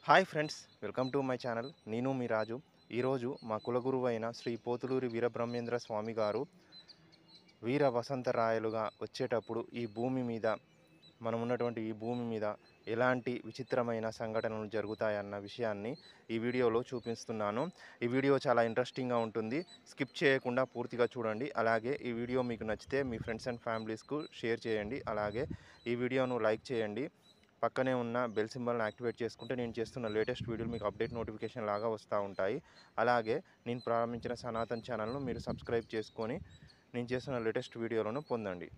Hi friends, welcome to my channel. నేను మీ రాజు. ఈరోజు మా కులగురువు అయిన శ్రీ పోతులూరి వీరబ్రహ్మేంద్ర స్వామి గారు వీర వసంతరాయలుగా వచ్చేటప్పుడు ఈ భూమి మీద మనం ఉన్నటువంటి ఈ భూమి మీద ఎలాంటి విచిత్రమైన సంఘటనలు జరుగుతాయన్న విషయాన్ని ఈ వీడియోలో చూపిస్తున్నాను. ఈ వీడియో చాలా ఇంట్రెస్టింగ్గా ఉంటుంది. స్కిప్ చేయకుండా పూర్తిగా చూడండి. అలాగే ఈ వీడియో మీకు నచ్చితే మీ ఫ్రెండ్స్ అండ్ ఫ్యామిలీస్కు షేర్ చేయండి. అలాగే ఈ వీడియోను లైక్ చేయండి. పక్కనే ఉన్న బెల్ సింబల్ని యాక్టివేట్ చేసుకుంటే నేను చేస్తున్న లేటెస్ట్ వీడియోలు మీకు అప్డేట్ నోటిఫికేషన్ లాగా వస్తూ ఉంటాయి. అలాగే నేను ప్రారంభించిన సనాతన్ ఛానల్ను మీరు సబ్స్క్రైబ్ చేసుకొని నేను చేస్తున్న లేటెస్ట్ వీడియోలను పొందండి.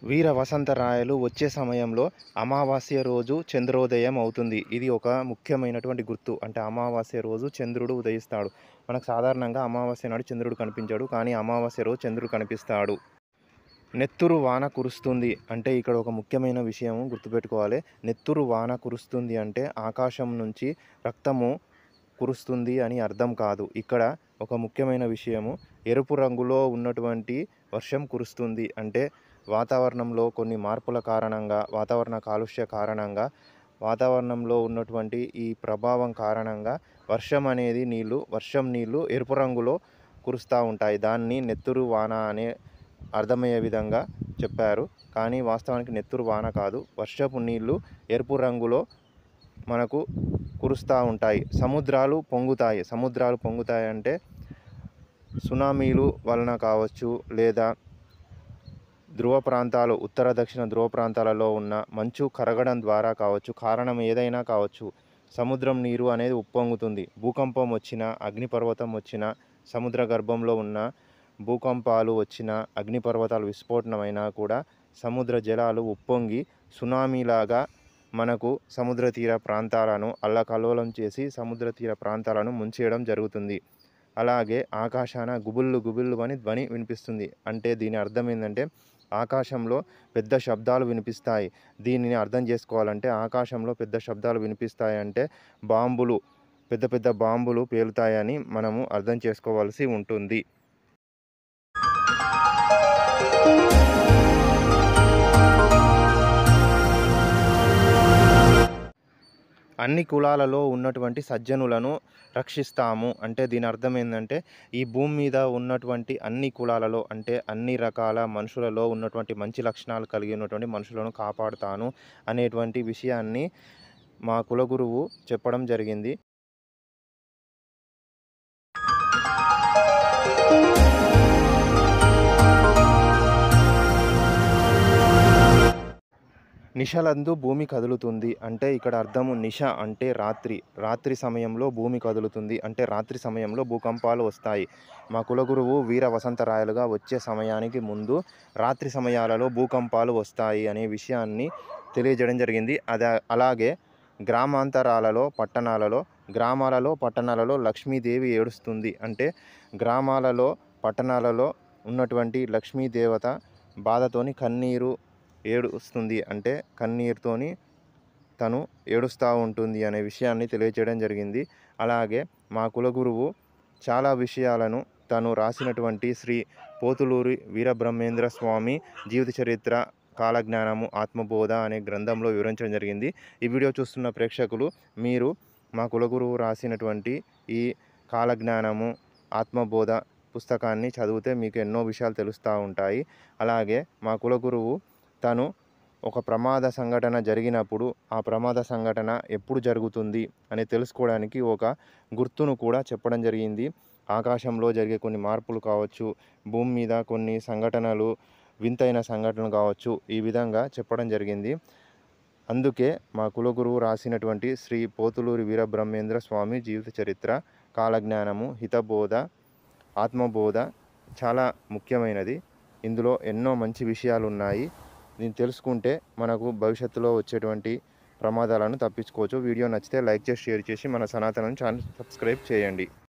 వీర వసంతరాయలు వచ్చే సమయంలో అమావాస్య రోజు చంద్రోదయం అవుతుంది. ఇది ఒక ముఖ్యమైనటువంటి గుర్తు. అంటే అమావాస్య రోజు చంద్రుడు ఉదయిస్తాడు. మనకు సాధారణంగా అమావాస్య నాడు చంద్రుడు కనిపించాడు, కానీ అమావాస్య రోజు చంద్రుడు కనిపిస్తాడు. నెత్తురు వాన కురుస్తుంది అంటే ఇక్కడ ఒక ముఖ్యమైన విషయం గుర్తుపెట్టుకోవాలి. నెత్తురు వాన కురుస్తుంది అంటే ఆకాశం నుంచి రక్తము కురుస్తుంది అని అర్థం కాదు. ఇక్కడ ఒక ముఖ్యమైన విషయము, ఎరుపు రంగులో ఉన్నటువంటి వర్షం కురుస్తుంది అంటే వాతావరణంలో కొన్ని మార్పుల కారణంగా, వాతావరణ కాలుష్య కారణంగా, వాతావరణంలో ఉన్నటువంటి ఈ ప్రభావం కారణంగా వర్షం నీళ్ళు ఎరుపు రంగులో కురుస్తూ ఉంటాయి. దాన్ని నెత్తురు వాన అనే అర్థమయ్యే విధంగా చెప్పారు. కానీ వాస్తవానికి నెత్తురు వాన కాదు, వర్షపు నీళ్ళు ఎరుపు రంగులో మనకు కురుస్తూ ఉంటాయి. సముద్రాలు పొంగుతాయి అంటే సునామీలు వలన కావచ్చు, లేదా ధ్రువ ప్రాంతాలు, ఉత్తర దక్షిణ ధ్రువ ప్రాంతాలలో ఉన్న మంచు కరగడం ద్వారా కావచ్చు. కారణం ఏదైనా కావచ్చు, సముద్రం నీరు అనేది ఉప్పొంగుతుంది. భూకంపం వచ్చినా, అగ్నిపర్వతం వచ్చినా, సముద్ర గర్భంలో ఉన్న భూకంపాలు వచ్చినా, అగ్నిపర్వతాలు విస్ఫోటనమైనా కూడా సముద్ర జలాలు ఉప్పొంగి సునామీలాగా మనకు సముద్ర తీర ప్రాంతాలను అల్లకల్లోలం చేసి సముద్ర తీర ప్రాంతాలను ముంచేయడం జరుగుతుంది. అలాగే ఆకాశాన గుబుళ్ళు అని ధ్వని వినిపిస్తుంది. అంటే దీని అర్థం ఏంటంటే ఆకాశంలో పెద్ద శబ్దాలు వినిపిస్తాయి. దీనిని అర్థం చేసుకోవాలంటే ఆకాశంలో పెద్ద శబ్దాలు వినిపిస్తాయంటే పెద్ద బాంబులు పేలుతాయని మనము అర్థం చేసుకోవాల్సి ఉంటుంది. అన్ని కులాలలో ఉన్నటువంటి సజ్జనులను రక్షిస్తాము అంటే దీని అర్థం ఏంటంటే ఈ భూమి మీద ఉన్నటువంటి అన్ని కులాలలో అంటే అన్ని రకాల మనుషులలో ఉన్నటువంటి మంచి లక్షణాలు కలిగి ఉన్నటువంటి మనుషులను కాపాడుతాను అనేటువంటి విషయాన్ని మా కులగురువు చెప్పడం జరిగింది. నిశలందు భూమి కదులుతుంది అంటే ఇక్కడ అర్థము నిశ అంటే రాత్రి సమయంలో భూమి కదులుతుంది అంటే రాత్రి సమయంలో భూకంపాలు వస్తాయి. మా కులగురువు వీర వసంతరాయలుగా వచ్చే సమయానికి ముందు రాత్రి సమయాలలో భూకంపాలు వస్తాయి అనే విషయాన్ని తెలియజేయడం జరిగింది. అలాగే గ్రామాంతరాలలో పట్టణాలలో లక్ష్మీదేవి ఏడుస్తుంది అంటే గ్రామాలలో పట్టణాలలో ఉన్నటువంటి లక్ష్మీదేవత బాధతోని ఏడుస్తుంది అంటే కన్నీరుతోని తను ఏడుస్తూ ఉంటుంది అనే విషయాన్ని తెలియజేయడం జరిగింది. అలాగే మా కులగురువు చాలా విషయాలను తను రాసినటువంటి శ్రీ పోతులూరి వీరబ్రహ్మేంద్ర స్వామి జీవిత చరిత్ర, కాలజ్ఞానము, ఆత్మబోధ అనే గ్రంథంలో వివరించడం జరిగింది. ఈ వీడియో చూస్తున్న ప్రేక్షకులు మీరు మా కులగురువు రాసినటువంటి ఈ కాలజ్ఞానము, ఆత్మబోధ పుస్తకాన్ని చదివితే మీకు ఎన్నో విషయాలు తెలుస్తూ ఉంటాయి. అలాగే మా కులగురువు తను ఒక ప్రమాద సంఘటన జరిగినప్పుడు ఆ ప్రమాద సంఘటన ఎప్పుడు జరుగుతుంది అని తెలుసుకోవడానికి ఒక గుర్తును కూడా చెప్పడం జరిగింది. ఆకాశంలో జరిగే కొన్ని మార్పులు కావచ్చు, భూమి మీద కొన్ని సంఘటనలు, వింతైన సంఘటనలు కావచ్చు, ఈ విధంగా చెప్పడం జరిగింది. అందుకే మా కులగురువు రాసినటువంటి శ్రీ పోతులూరి వీరబ్రహ్మేంద్ర స్వామి జీవిత చరిత్ర, కాలజ్ఞానము, హితబోధ, ఆత్మబోధ చాలా ముఖ్యమైనది. ఇందులో ఎన్నో మంచి విషయాలు ఉన్నాయి. దీన్ని తెలుసుకుంటే మనకు భవిష్యత్తులో వచ్చేటువంటి ప్రమాదాలను తప్పించుకోవచ్చు. వీడియో నచ్చితే లైక్ చేసి షేర్ చేసి మన సనాతన ఛానల్ సబ్స్క్రైబ్ చేయండి.